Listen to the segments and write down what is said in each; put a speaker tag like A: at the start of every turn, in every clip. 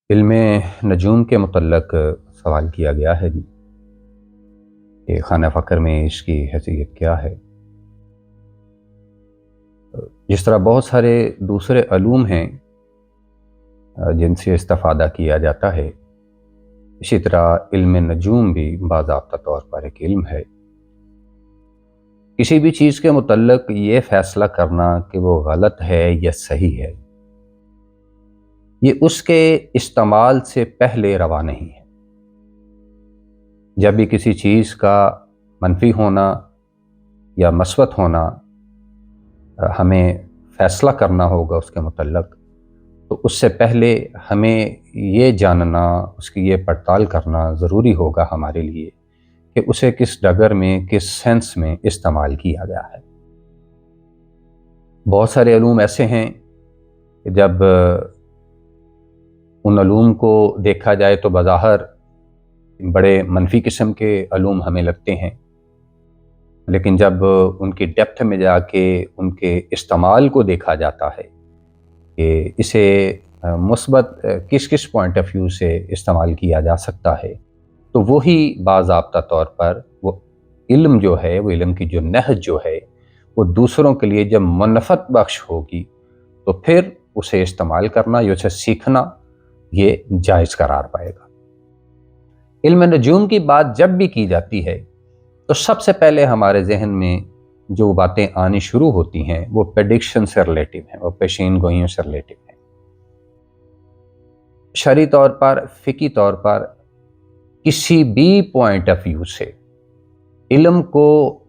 A: علم نجوم کے متعلق سوال کیا گیا ہے جی کہ خانہ فخر میں اس کی حیثیت کیا ہے۔ جس طرح بہت سارے دوسرے علوم ہیں جن سے استفادہ کیا جاتا ہے، اسی طرح علم نجوم بھی باضابطہ طور پر ایک علم ہے۔ کسی بھی چیز کے متعلق یہ فیصلہ کرنا کہ وہ غلط ہے یا صحیح ہے، یہ اس کے استعمال سے پہلے روا نہیں ہے۔ جب بھی کسی چیز کا منفی ہونا یا مثبت ہونا ہمیں فیصلہ کرنا ہوگا اس کے متعلق، تو اس سے پہلے ہمیں یہ جاننا، اس کی یہ پڑتال کرنا ضروری ہوگا ہمارے لیے کہ اسے کس ڈگر میں، کس سینس میں استعمال کیا گیا ہے۔ بہت سارے علوم ایسے ہیں کہ جب ان علوم کو دیکھا جائے تو بظاہر بڑے منفی قسم کے علوم ہمیں لگتے ہیں، لیکن جب ان کی ڈیپتھ میں جا کے ان کے استعمال کو دیکھا جاتا ہے کہ اسے مثبت کس پوائنٹ آف ویو سے استعمال کیا جا سکتا ہے، تو وہی باضابطہ طور پر وہ علم جو ہے، وہ علم کی جو نہج جو ہے، وہ دوسروں کے لیے جب منفعت بخش ہوگی تو پھر اسے استعمال کرنا یا اسے سیکھنا یہ جائز قرار پائے گا۔ علم نجوم کی بات جب بھی کی جاتی ہے تو سب سے پہلے ہمارے ذہن میں جو باتیں آنی شروع ہوتی ہیں وہ پریڈکشن سے ریلیٹیو ہیں، وہ پیشین گوئیوں سے ریلیٹیو ہیں۔ شرعی طور پر، فقہی طور پر کسی بھی پوائنٹ آف ویو سے علم کو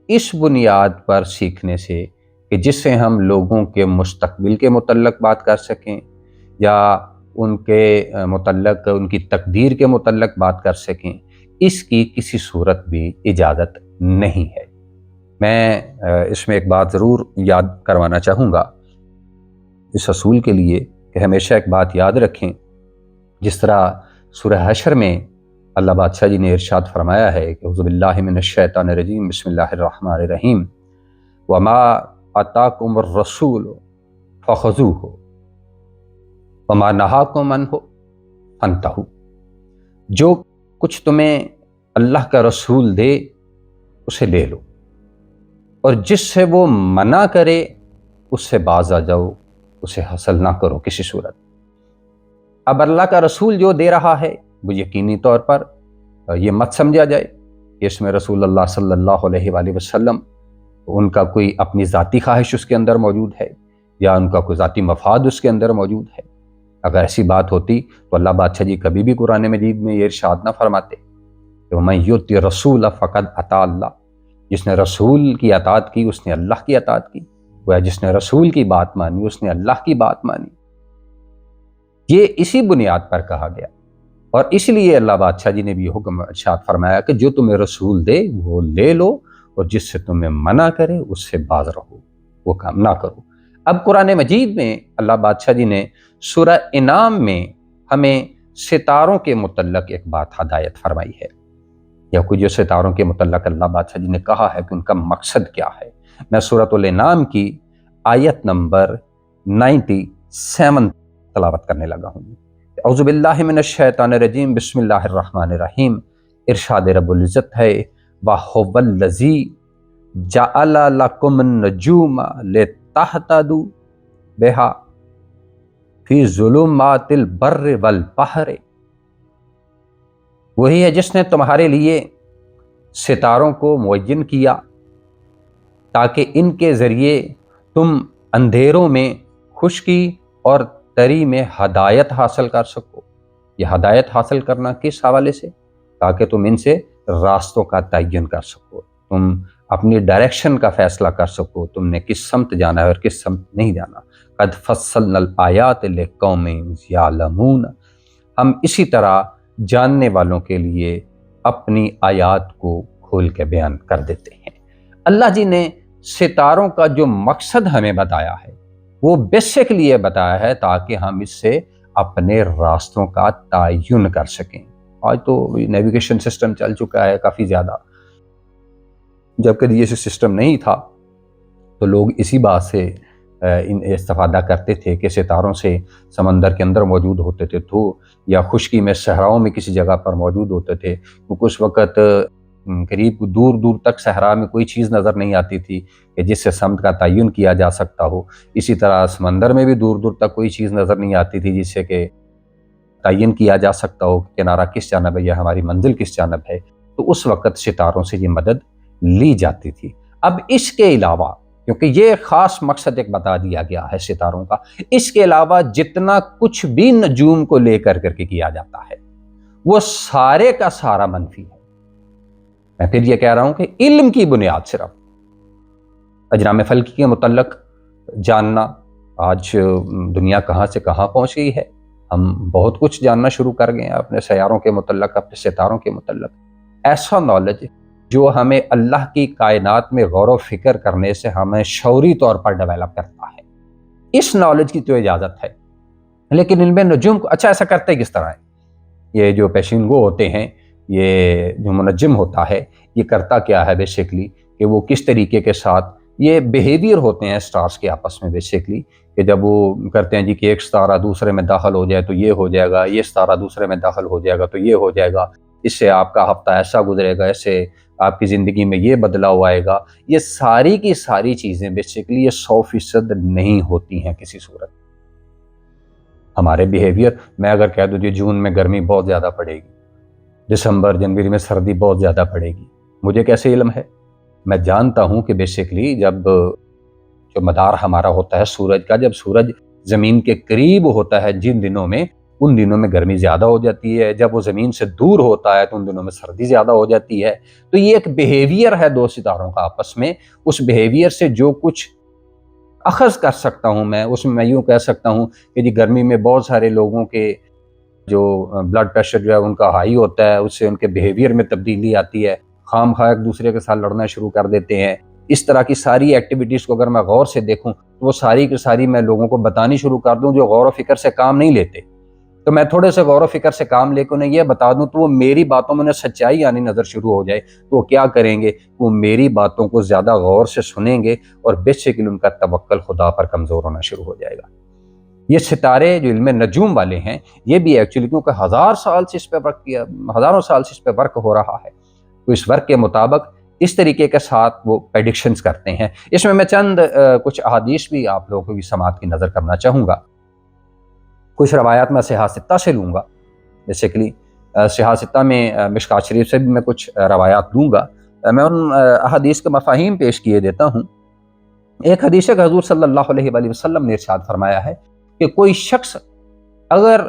A: اس بنیاد پر سیکھنے سے کہ جس سے ہم لوگوں کے مستقبل کے متعلق بات کر سکیں یا ان کے متعلق، ان کی تقدیر کے متعلق بات کر سکیں، اس کی کسی صورت بھی اجازت نہیں ہے۔ میں اس میں ایک بات ضرور یاد کروانا چاہوں گا اس اصول کے لیے کہ ہمیشہ ایک بات یاد رکھیں، جس طرح سورہ حشر میں اللہ بادشاہ جی نے ارشاد فرمایا ہے کہ اعوذ باللہ من الشیطان الرجیم بسم اللہ الرحمن الرحیم وما آتاکم الرسول فخذوہ وما نہاکم عنہ فانتہوا، جو کچھ تمہیں اللہ کا رسول دے اسے لے لو، اور جس سے وہ منع کرے اس سے باز آ جاؤ، اسے حاصل نہ کرو کسی صورت۔ اب اللہ کا رسول جو دے رہا ہے وہ یقینی طور پر یہ مت سمجھا جائے کہ اس میں رسول اللہ صلی اللہ علیہ وآلہ وسلم ان کا کوئی اپنی ذاتی خواہش اس کے اندر موجود ہے یا ان کا کوئی ذاتی مفاد اس کے اندر موجود ہے۔ اگر ایسی بات ہوتی تو اللہ بادشاہ جی کبھی بھی قرآن مجید میں یہ ارشاد نہ فرماتے کہ وَمَن یُطِعِ الرَّسُولَ فَقَدْ اَطَاعَ اللَّهَ، جس نے رسول کی اطاعت کی اس نے اللہ کی اطاعت کی، وہ جس نے رسول کی بات مانی اس نے اللہ کی بات مانی۔ یہ اسی بنیاد پر کہا گیا، اور اس لیے اللہ بادشاہ جی نے بھی حکم ارشاد فرمایا کہ جو تمہیں رسول دے وہ لے لو، اور جس سے تمہیں منع کرے اس سے باز رہو، وہ کام نہ کرو۔ اب قرآن مجید میں اللہ بادشاہ جی نے سورہ انعام میں ہمیں ستاروں کے متعلق ایک بات ہدایت فرمائی ہے، یا کچھ جو ستاروں کے متعلق اللہ بادشاہ جی نے کہا ہے کہ ان کا مقصد کیا ہے۔ میں سورۃ الانعام کی آیت نمبر 97 تلاوت کرنے لگا ہوں۔ اعوذ باللہ من الشیطان الرجیم بسم اللہ الرحمن الرحیم۔ ارشاد رب العزت ہے وَهُوَ الَّذِي جَعَلَ لَكُمُ النُّجُومَ لِتَهْتَدُوا بِهَا فِي ظُلُمَاتِ الْبَرِّ وَالْبَحْرِ، وہی ہے جس نے تمہارے لیے ستاروں کو معین کیا تاکہ ان کے ذریعے تم اندھیروں میں خشکی اور تری میں ہدایت حاصل کر سکو۔ یہ ہدایت حاصل کرنا کس حوالے سے؟ تاکہ تم ان سے راستوں کا تعین کر سکو، تم اپنی ڈائریکشن کا فیصلہ کر سکو، تم نے کس سمت جانا ہے اور کس سمت نہیں جانا۔ قد فصلنا الآیات لقوم یعلمون، ہم اسی طرح جاننے والوں کے لیے اپنی آیات کو کھول کے بیان کر دیتے ہیں۔ اللہ جی نے ستاروں کا جو مقصد ہمیں بتایا ہے وہ بیسکلی یہ بتایا ہے تاکہ ہم اس سے اپنے راستوں کا تعین کر سکیں۔ آج تو نیویگیشن سسٹم چل چکا ہے کافی زیادہ، جب کبھی یہ سسٹم نہیں تھا تو لوگ اسی بات سے استفادہ کرتے تھے کہ ستاروں سے سمندر کے اندر موجود ہوتے تھے تو یا خشکی میں صحراؤں میں کسی جگہ پر موجود ہوتے تھے، کیونکہ اس وقت قریب دور دور تک صحرا میں کوئی چیز نظر نہیں آتی تھی کہ جس سے سمت کا تعین کیا جا سکتا ہو۔ اسی طرح سمندر میں بھی دور دور تک کوئی چیز نظر نہیں آتی تھی جس سے کہ تعین کیا جا سکتا ہو کہ کنارہ کس جانب ہے یا ہماری منزل کس جانب ہے، تو اس وقت ستاروں سے یہ مدد لی جاتی تھی۔ اب اس کے علاوہ، کیونکہ یہ خاص مقصد ایک بتا دیا گیا ہے ستاروں کا، اس کے علاوہ جتنا کچھ بھی نجوم کو لے کر کے کیا جاتا ہے وہ سارے کا سارا منفی ہے۔ میں پھر یہ کہہ رہا ہوں کہ علم کی بنیاد صرف اجرام فلکی کے متعلق جاننا، آج دنیا کہاں سے کہاں پہنچ گئی ہے، ہم بہت کچھ جاننا شروع کر گئے ہیں اپنے سیاروں کے متعلق، اپنے ستاروں کے متعلق۔ ایسا نالج جو ہمیں اللہ کی کائنات میں غور و فکر کرنے سے ہمیں شعوری طور پر ڈیولپ کرتا ہے، اس نالج کی تو اجازت ہے۔ لیکن علم نجوم کو اچھا ایسا کرتے کس طرح ہے؟ یہ جو پیشین گو ہوتے ہیں، یہ جو منجم ہوتا ہے، یہ کرتا کیا ہے بیسیکلی کہ وہ کس طریقے کے ساتھ یہ بیہیویئر ہوتے ہیں سٹارز کے آپس میں بیسیکلی، کہ جب وہ کرتے ہیں جی کہ ایک ستارہ دوسرے میں داخل ہو جائے تو یہ ہو جائے گا، یہ ستارہ دوسرے میں داخل ہو جائے گا تو یہ ہو جائے گا، اس سے آپ کا ہفتہ ایسا گزرے گا، ایسے آپ کی زندگی میں یہ بدلاؤ آئے گا۔ یہ ساری کی ساری چیزیں بیسیکلی یہ 100% نہیں ہوتی ہیں کسی صورت۔ ہمارے بیہیویئر، میں اگر کہہ دوں جی جون میں گرمی بہت زیادہ پڑے گی، دسمبر جنوری میں سردی بہت زیادہ پڑے گی، مجھے کیسے علم ہے؟ میں جانتا ہوں کہ بیسیکلی جب جو مدار ہمارا ہوتا ہے سورج کا، جب سورج زمین کے قریب ہوتا ہے جن دنوں میں، ان دنوں میں گرمی زیادہ ہو جاتی ہے، جب وہ زمین سے دور ہوتا ہے تو ان دنوں میں سردی زیادہ ہو جاتی ہے۔ تو یہ ایک بیہیویئر ہے دو ستاروں کا آپس میں، اس بیہیویئر سے جو کچھ اخذ کر سکتا ہوں میں میں یوں کہہ سکتا ہوں کہ جی گرمی میں بہت سارے لوگوں کے جو بلڈ پریشر جو ہے ان کا ہائی ہوتا ہے، اس سے ان کے بیہیویئر میں تبدیلی آتی ہے، خام خواہ ایک دوسرے کے ساتھ لڑنا شروع کر دیتے ہیں۔ اس طرح کی ساری ایکٹیویٹیز کو اگر میں غور سے دیکھوں تو وہ ساری کی ساری میں لوگوں کو بتانی شروع کر دوں جو غور و فکر سے کام نہیں لیتے، تو میں تھوڑے سے غور و فکر سے کام لے کے انہیں یہ بتا دوں تو وہ میری باتوں میں انہیں سچائی آنی نظر شروع ہو جائے، تو وہ کیا کریں گے؟ وہ میری باتوں کو زیادہ غور سے سنیں گے اور بیسیکلی ان کا توکل خدا پر کمزور ہونا شروع ہو جائے گا۔ یہ ستارے جو علم نجوم والے ہیں، یہ بھی ایکچولی کیونکہ ہزاروں سال سے اس پہ ورک ہو رہا ہے، تو اس ورک کے مطابق اس طریقے کے ساتھ وہ پریڈکشنز کرتے ہیں۔ اس میں چند کچھ احادیث بھی آپ لوگوں کی سماعت کی نظر کرنا چاہوں گا۔ کچھ روایات میں صحیح ستہ سے لوں گا، بیسیکلی صحیح ستہ میں مشکات شریف سے بھی میں کچھ روایات دوں گا۔ میں ان احادیث کے مفاہیم پیش کیے دیتا ہوں۔ ایک حدیث ہے کہ حضور صلی اللہ علیہ وآلہ وسلم نے ارشاد فرمایا ہے کہ کوئی شخص اگر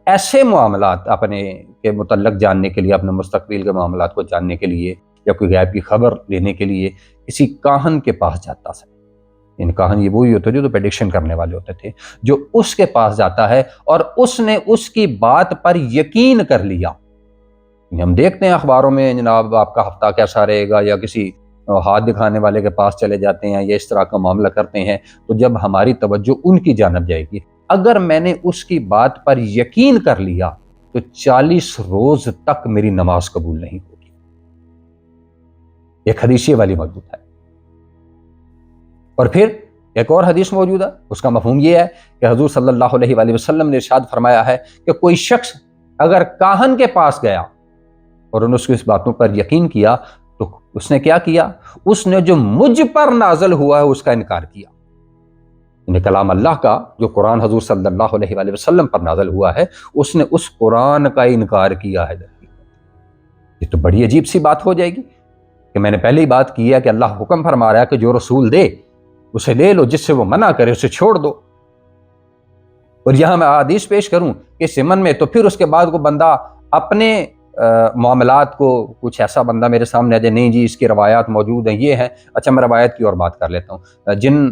A: ایسے معاملات اپنے کے متعلق جاننے کے لیے، اپنے مستقبل کے معاملات کو جاننے کے لیے یا کوئی غیب کی خبر لینے کے لیے کسی کاہن کے پاس جاتا ہے، ان کاہن یہ وہی ہوتے جو تو پریڈکشن کرنے والے ہوتے تھے، جو اس کے پاس جاتا ہے اور اس نے اس کی بات پر یقین کر لیا۔ ہم دیکھتے ہیں اخباروں میں جناب آپ کا ہفتہ کیسا رہے گا، یا کسی ہاتھ دکھانے والے کے پاس چلے جاتے ہیں یا اس طرح کا معاملہ کرتے ہیں، تو جب ہماری توجہ ان کی جانب جائے گی، اگر میں نے اس کی بات پر یقین کر لیا تو 40 روز تک میری نماز قبول نہیں ہوگی۔ ایک حدیث والی موجود ہے، اور پھر ایک اور حدیث موجود ہے، اس کا مفہوم یہ ہے کہ حضور صلی اللہ علیہ وآلہ وسلم نے ارشاد فرمایا ہے کہ کوئی شخص اگر کاہن کے پاس گیا اور انہوں نے اس کی اس باتوں پر یقین کیا تو اس نے کیا کیا؟ اس نے جو مجھ پر نازل ہوا ہے اس کا انکار کیا۔ یعنی کلام اللہ کا جو قرآن حضور صلی اللہ علیہ وآلہ وسلم پر نازل ہوا ہے، اس نے اس قرآن کا انکار کیا ہے۔ یہ تو بڑی عجیب سی بات ہو جائے گی کہ میں نے پہلے ہی بات کی ہے کہ اللہ حکم فرما رہا ہے کہ جو رسول دے اسے لے لو، جس سے وہ منع کرے اسے چھوڑ دو۔ اور یہاں میں حدیث پیش کروں کہ سمن میں، تو پھر اس کے بعد وہ بندہ اپنے معاملات کو، کچھ ایسا بندہ میرے سامنے آ جائے، نہیں جی اس کی روایات موجود ہیں، یہ ہیں، اچھا میں روایت کی اور بات کر لیتا ہوں۔ جن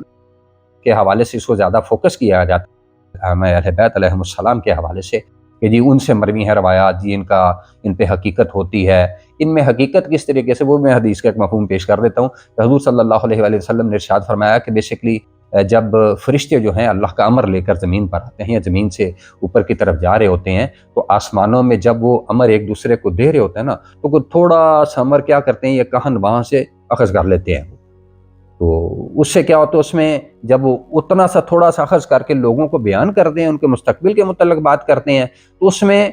A: کے حوالے سے اس کو زیادہ فوکس کیا جاتا ہے، میں اہل بیت علیہم السلام کے حوالے سے، کہ جی ان سے مروی ہیں روایات، جی ان پہ حقیقت ہوتی ہے۔ ان میں حقیقت کس طریقے سے، وہ میں حدیث کا ایک مفہوم پیش کر دیتا ہوں کہ حضور صلی اللہ علیہ وآلہ وسلم نے ارشاد فرمایا کہ بیسیکلی جب فرشتے جو ہیں اللہ کا امر لے کر زمین پر آتے ہیں یا زمین سے اوپر کی طرف جا رہے ہوتے ہیں، تو آسمانوں میں جب وہ امر ایک دوسرے کو دے رہے ہوتے ہیں نا، تو کوئی تھوڑا سا امر کیا کرتے ہیں، یہ کہن وہاں سے اخذ کر لیتے ہیں، تو اس سے کیا ہوتا ہے، اس میں جب وہ اتنا سا تھوڑا سا اخذ کر کے لوگوں کو بیان کرتے ہیں، ان کے مستقبل کے متعلق بات کرتے ہیں، تو اس میں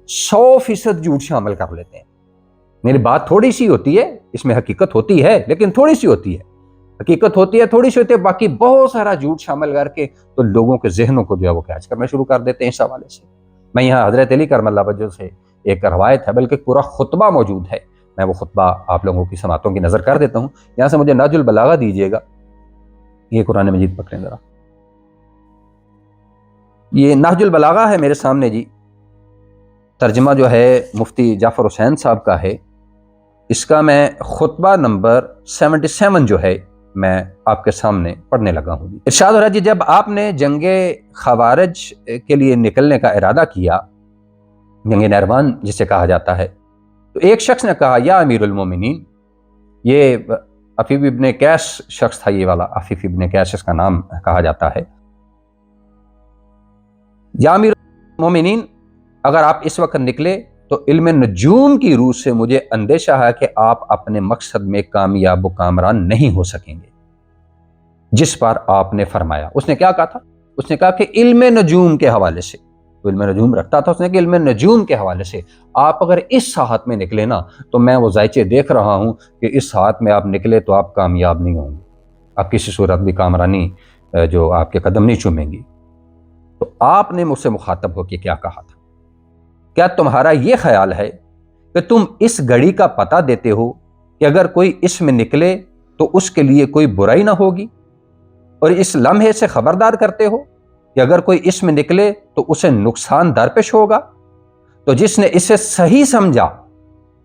A: 100% جھوٹ شامل کر لیتے ہیں۔ میری بات تھوڑی سی ہوتی ہے، اس میں حقیقت ہوتی ہے لیکن تھوڑی سی ہوتی ہے، حقیقت ہوتی ہے تھوڑی سی ہوتی ہے، باقی بہت سارا جھوٹ شامل کر کے تو لوگوں کے ذہنوں کو جو ہے وہ کیچ کرنا شروع کر دیتے ہیں اس حوالے سے۔ میں یہاں حضرت علی کرم اللہ وجہ سے ایک روایت ہے، بلکہ پورا خطبہ موجود ہے، میں وہ خطبہ آپ لوگوں کی سماعتوں کی نظر کر دیتا ہوں۔ یہاں سے مجھے نہج البلاغہ دیجیے گا، یہ قرآن مجید پکڑیں ذرا، یہ نہج البلاغہ ہے میرے سامنے جی، ترجمہ جو ہے مفتی جعفر حسین صاحب کا ہے، اس کا میں خطبہ نمبر 77 جو ہے میں آپ کے سامنے پڑھنے لگا ہوں۔ ارشاد ہو رہا ہے جی، جب آپ نے جنگ خوارج کے لیے نکلنے کا ارادہ کیا، جنگ نہروان جسے کہا جاتا ہے، تو ایک شخص نے کہا یا امیر المومنین، یہ عفیف ابن قیس شخص تھا، یہ والا عفیف ابن قیس اس کا نام کہا جاتا ہے، یا امیر المومنین اگر آپ اس وقت نکلے تو علم نجوم کی روح سے مجھے اندیشہ ہے کہ آپ اپنے مقصد میں کامیاب و کامران نہیں ہو سکیں گے جس پر آپ نے فرمایا۔ اس نے کیا کہا تھا؟ اس نے کہا کہ علم نجوم کے حوالے سے، تو علم نجوم رکھتا تھا اس نے، کہ علم نجوم کے حوالے سے آپ اگر اس ساحت میں نکلے نا، تو میں وہ ذائچے دیکھ رہا ہوں کہ اس ساحت میں آپ نکلے تو آپ کامیاب نہیں ہوں گے، آپ کسی صورت بھی کامرانی جو آپ کے قدم نہیں چومیں گی۔ تو آپ نے مجھ سے مخاطب ہو کے کیا کہا تھا؟ کیا تمہارا یہ خیال ہے کہ تم اس گھڑی کا پتہ دیتے ہو کہ اگر کوئی اس میں نکلے تو اس کے لیے کوئی برائی نہ ہوگی، اور اس لمحے سے خبردار کرتے ہو کہ اگر کوئی اس میں نکلے تو اسے نقصان درپیش ہوگا؟ تو جس نے اسے صحیح سمجھا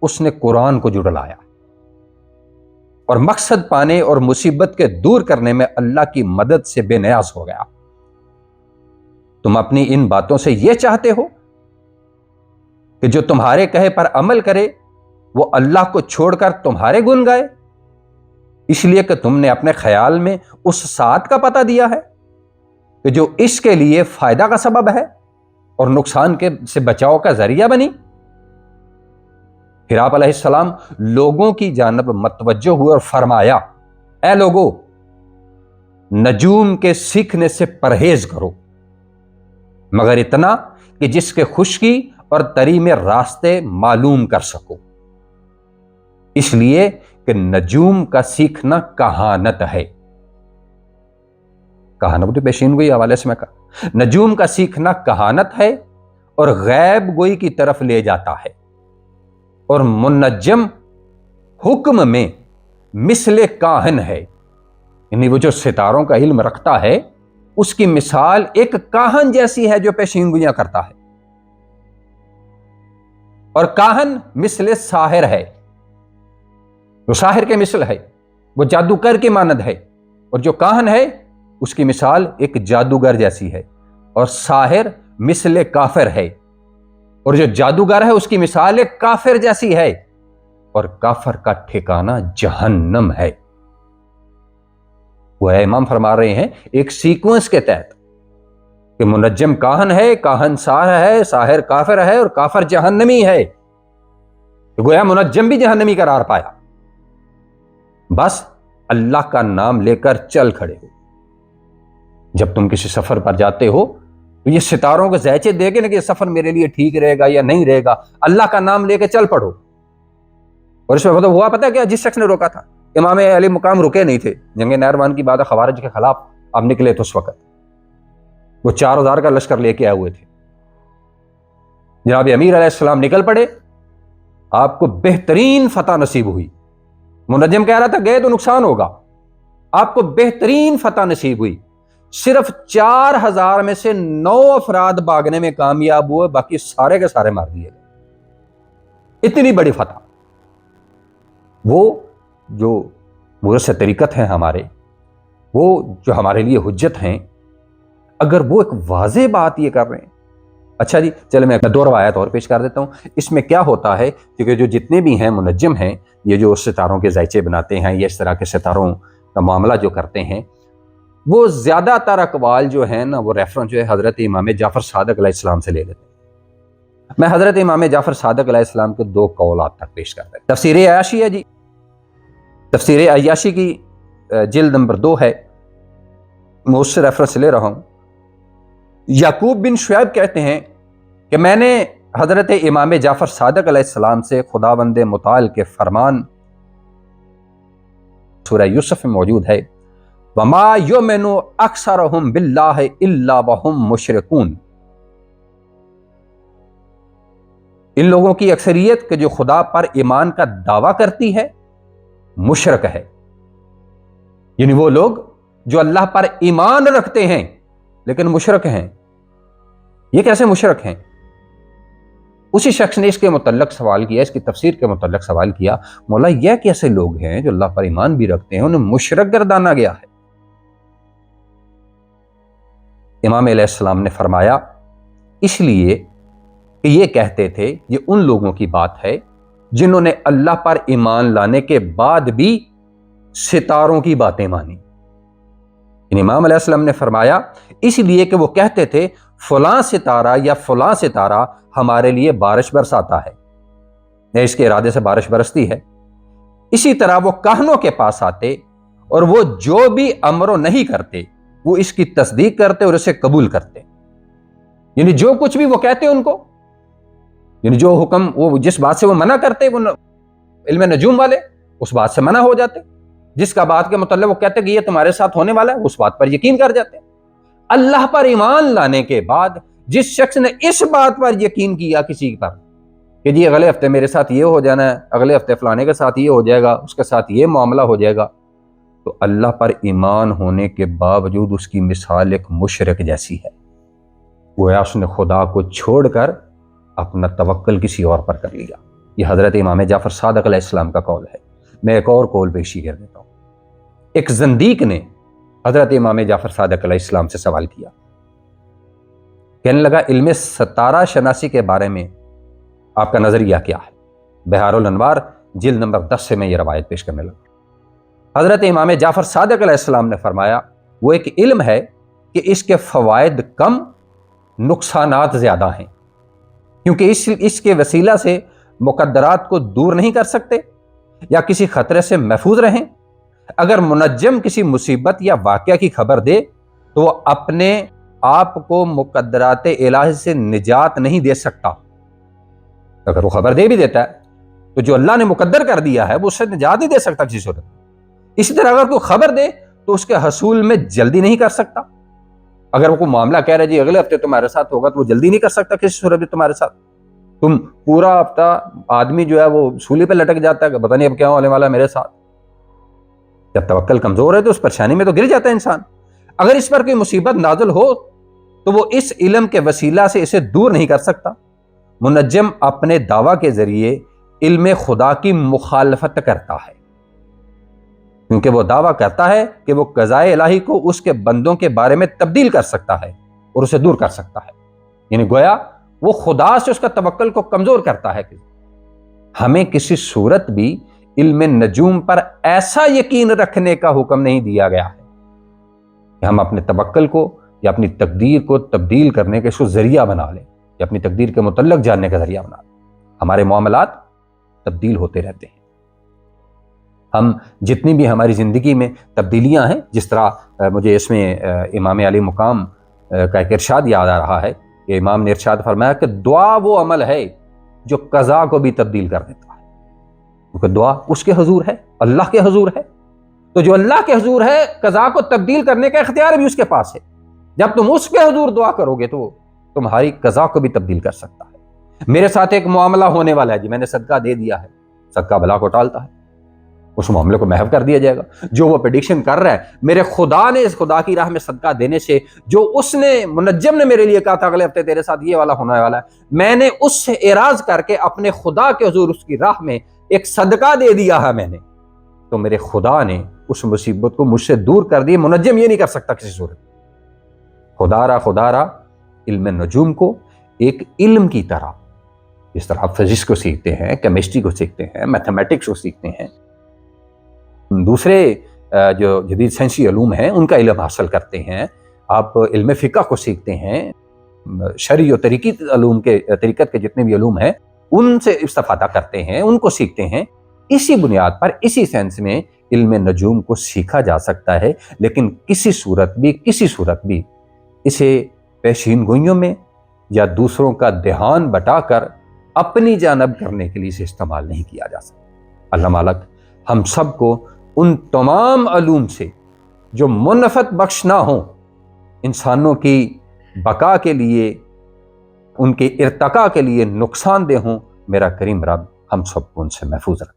A: اس نے قرآن کو جھٹلایا اور مقصد پانے اور مصیبت کے دور کرنے میں اللہ کی مدد سے بے نیاز ہو گیا۔ تم اپنی ان باتوں سے یہ چاہتے ہو کہ جو تمہارے کہے پر عمل کرے وہ اللہ کو چھوڑ کر تمہارے گن گائے، اس لیے کہ تم نے اپنے خیال میں اس ساتھ کا پتہ دیا ہے کہ جو اس کے لیے فائدہ کا سبب ہے اور نقصان کے سے بچاؤ کا ذریعہ بنی۔ پھر آپ علیہ السلام لوگوں کی جانب متوجہ ہوئے اور فرمایا، اے لوگو، نجوم کے سیکھنے سے پرہیز کرو، مگر اتنا کہ جس کے خشکی اور تری میں راستے معلوم کر سکو، اس لیے کہ نجوم کا سیکھنا کہانت ہے۔ کہانت پیشین گوئی حوالے سے میں کہا، نجوم کا سیکھنا کہانت ہے اور غیب گوئی کی طرف لے جاتا ہے، اور منجم حکم میں مثل کاہن ہے، یعنی وہ جو ستاروں کا علم رکھتا ہے اس کی مثال ایک کاہن جیسی ہے جو پیشین گوئیاں کرتا ہے، اور کاہن مثل ساحر ہے، وہ ساحر کے مثل ہے، وہ جادوگر کی مانند ہے، اور جو کاہن ہے اس کی مثال ایک جادوگر جیسی ہے، اور ساحر مثل کافر ہے، اور جو جادوگر ہے اس کی مثال ایک کافر جیسی ہے، اور کافر کا ٹھکانہ جہنم ہے۔ وہ امام فرما رہے ہیں ایک سیکوینس کے تحت کہ منجم کاہن ہے، کاہن ساحر ہے، ساحر کافر ہے، اور کافر جہنمی ہے، گویا منجم بھی جہنمی قرار پایا۔ بس اللہ کا نام لے کر چل کھڑے ہو۔ جب تم کسی سفر پر جاتے ہو تو یہ ستاروں کے ذائچے دے کے نا کہ یہ سفر میرے لیے ٹھیک رہے گا یا نہیں رہے گا، اللہ کا نام لے کے چل پڑو۔ اور اس میں مطلب ہوا پتہ کیا؟ جس شخص نے روکا تھا، امام علی مقام رکے نہیں تھے، جنگ نہروان کی بات ہے، خوارج کے خلاف آپ نکلے تو اس وقت وہ 4000 کا لشکر لے کے آئے ہوئے تھے، جناب امیر علیہ السلام نکل پڑے، آپ کو بہترین فتح نصیب ہوئی۔ منجم کہہ رہا تھا گئے تو نقصان ہوگا، آپ کو بہترین فتح نصیب ہوئی، صرف 4000 میں سے 9 افراد بھاگنے میں کامیاب ہوئے، باقی سارے کے سارے مار دیے گئے۔ اتنی بڑی فتح۔ وہ جو مورث طریقت ہیں ہمارے، وہ جو ہمارے لیے حجت ہیں، اگر وہ ایک واضح بات یہ کر رہے ہیں، اچھا جی چلے میں 2 روایت اور پیش کر دیتا ہوں۔ اس میں کیا ہوتا ہے، کیونکہ جو جتنے بھی ہیں منجم ہیں، یہ جو ستاروں کے ذائچے بناتے ہیں، یہ اس طرح کے ستاروں کا معاملہ جو کرتے ہیں، وہ زیادہ تر اقوال جو ہیں نا، وہ ریفرنس جو ہے حضرت امام جعفر صادق علیہ السلام سے لے لیتے ہیں۔ میں حضرت امام جعفر صادق علیہ السلام کے 2 قول آپ تک پیش کرتا ہوں۔ تفسیر عیاشی ہے جی، تفسیر عیاشی کی جلد نمبر 2 ہے، میں اس سے ریفرنس لے رہا ہوں۔ یعقوب بن شعیب کہتے ہیں کہ میں نے حضرت امام جعفر صادق علیہ السلام سے خداوند متعال کے فرمان سورہ یوسف میں موجود ہے، وَمَا يُؤْمِنُ أَكْثَرُهُمْ بِاللَّهِ إِلَّا وَهُمْ مُشْرِكُونَ، ان لوگوں کی اکثریت کہ جو خدا پر ایمان کا دعویٰ کرتی ہے مشرک ہے، یعنی وہ لوگ جو اللہ پر ایمان رکھتے ہیں لیکن مشرک ہیں۔ یہ کیسے مشرک ہیں؟ اسی شخص نے اس کے متعلق سوال کیا، اس کی تفسیر کے متعلق سوال کیا، مولا یہ کیسے لوگ ہیں جو اللہ پر ایمان بھی رکھتے ہیں، انہیں مشرک گردانا گیا ہے؟ امام علیہ السلام نے فرمایا اس لیے کہ یہ کہتے تھے، یہ ان لوگوں کی بات ہے جنہوں نے اللہ پر ایمان لانے کے بعد بھی ستاروں کی باتیں مانی۔ یعنی امام علیہ السلام نے فرمایا اس لیے کہ وہ کہتے تھے فلاں ستارہ یا فلاں ستارہ ہمارے لیے بارش برساتا ہے، یا اس کے ارادے سے بارش برستی ہے۔ اسی طرح وہ کاہنوں کے پاس آتے اور وہ جو بھی امر و نہیں کرتے وہ اس کی تصدیق کرتے اور اسے قبول کرتے، یعنی جو کچھ بھی وہ کہتے ان کو، یعنی جو حکم وہ جس بات سے وہ منع کرتے، وہ علم نجوم والے اس بات سے منع ہو جاتے، جس کا بات کے متعلق وہ کہتے کہ یہ تمہارے ساتھ ہونے والا ہے اس بات پر یقین کر جاتے۔ اللہ پر ایمان لانے کے بعد جس شخص نے اس بات پر یقین کیا کسی پر کہ جی اگلے ہفتے میرے ساتھ یہ ہو جانا ہے، اگلے ہفتے فلانے کے ساتھ یہ ہو جائے گا، اس کے ساتھ یہ معاملہ ہو جائے گا، تو اللہ پر ایمان ہونے کے باوجود اس کی مثال ایک مشرک جیسی ہے، گویا اس نے خدا کو چھوڑ کر اپنا توکل کسی اور پر کر لیا۔ یہ حضرت امام جعفر صادق علیہ السلام کا قول ہے۔ میں ایک اور قول پیشی کر دیتا ہوں۔ ایک زندیق نے حضرت امام جعفر صادق علیہ السلام سے سوال کیا، کہنے لگا علم ستارہ شناسی کے بارے میں آپ کا نظریہ کیا ہے؟ بہار الانوار جلد نمبر 10 سے میں یہ روایت پیش کرنے لگا۔ حضرت امام جعفر صادق علیہ السلام نے فرمایا وہ ایک علم ہے کہ اس کے فوائد کم، نقصانات زیادہ ہیں، کیونکہ اس کے وسیلہ سے مقدرات کو دور نہیں کر سکتے یا کسی خطرے سے محفوظ رہیں۔ اگر منجم کسی مصیبت یا واقعہ کی خبر دے تو وہ اپنے آپ کو مقدرات الہی سے نجات نہیں دے سکتا۔ اگر وہ خبر دے بھی دیتا ہے تو جو اللہ نے مقدر کر دیا ہے وہ اس سے نجات نہیں دے سکتا کسی صورت۔ اسی طرح اگر کوئی خبر دے تو اس کے حصول میں جلدی نہیں کر سکتا۔ اگر وہ کوئی معاملہ کہہ رہے جی اگلے ہفتے تمہارے ساتھ ہوگا تو وہ جلدی نہیں کر سکتا کسی صورت میں تمہارے ساتھ۔ تم پورا ہفتہ آدمی جو ہے وہ سولی پہ لٹک جاتا ہے کہ پتہ نہیں اب کیا ہونے والا ہے میرے ساتھ۔ جب توکل کمزور ہے تو اس پریشانی میں تو گر جاتا ہے انسان۔ اگر اس پر کوئی مصیبت نازل ہو تو وہ اس علم کے وسیلہ سے اسے دور نہیں کر سکتا۔ منجم اپنے دعویٰ کے ذریعے علم خدا کی مخالفت کرتا ہے، کیونکہ وہ دعویٰ کرتا ہے کہ وہ قضاء الہی کو اس کے بندوں کے بارے میں تبدیل کر سکتا ہے اور اسے دور کر سکتا ہے، یعنی گویا وہ خدا سے اس کا توکل کو کمزور کرتا ہے۔ ہمیں کسی صورت بھی علم نجوم پر ایسا یقین رکھنے کا حکم نہیں دیا گیا ہے کہ ہم اپنے توکل کو یا اپنی تقدیر کو تبدیل کرنے کے اس کو ذریعہ بنا لیں یا اپنی تقدیر کے متعلق جاننے کا ذریعہ بنا لیں۔ ہمارے معاملات تبدیل ہوتے رہتے ہیں۔ ہم جتنی بھی ہماری زندگی میں تبدیلیاں ہیں، جس طرح مجھے اس میں امام علی مقام کا ایک ارشاد یاد آ رہا ہے کہ امام نے ارشاد فرمایا کہ دعا وہ عمل ہے جو قضا کو بھی تبدیل کر دیتا ہے، کیونکہ دعا اس کے حضور ہے، اللہ کے حضور ہے، تو جو اللہ کے حضور ہے قضا کو تبدیل کرنے کا اختیار بھی اس کے پاس ہے۔ جب تم اس کے حضور دعا کرو گے تو تمہاری قضا کو بھی تبدیل کر سکتا ہے۔ میرے ساتھ ایک معاملہ ہونے والا ہے جی، میں نے صدقہ دے دیا ہے، صدقہ بلا کو ٹالتا ہے، اس معاملے کو محو کر دیا جائے گا۔ جو وہ پریڈکشن کر رہا ہے میرے خدا نے اس خدا کی راہ میں صدقہ دینے سے، جو اس نے منجم نے میرے لیے کہا تھا اگلے ہفتے تیرے ساتھ یہ والا ہونے والا ہے، میں نے اس سے اعراض کر کے اپنے خدا کے حضور اس کی راہ میں ایک صدقہ دے دیا ہے میں نے، تو میرے خدا نے اس مصیبت کو مجھ سے دور کر دی۔ منجم یہ نہیں کر سکتا کسی صورت۔ خدا را علم نجوم کو ایک علم کی طرح، جس طرح آپ فزکس کو سیکھتے ہیں، کیمسٹری کو سیکھتے ہیں، میتھمیٹکس کو سیکھتے ہیں، دوسرے جو جدید سائنسی علوم ہیں ان کا علم حاصل کرتے ہیں، آپ علم فقہ کو سیکھتے ہیں، شرعی و طریقت کے جتنے بھی علوم ہیں ان سے استفادہ کرتے ہیں، ان کو سیکھتے ہیں، اسی بنیاد پر اسی سینس میں علم نجوم کو سیکھا جا سکتا ہے، لیکن کسی صورت بھی اسے پیشین گوئیوں میں یا دوسروں کا دھیان بٹا کر اپنی جانب کرنے کے لیے اسے استعمال نہیں کیا جا سکتا۔ اللہ مالک ہم سب کو ان تمام علوم سے جو منفعت بخش نہ ہوں، انسانوں کی بقا کے لیے، ان کے ارتقاء کے لیے نقصان دہ ہوں، میرا کریم رب ہم سب کو ان سے محفوظ رکھے۔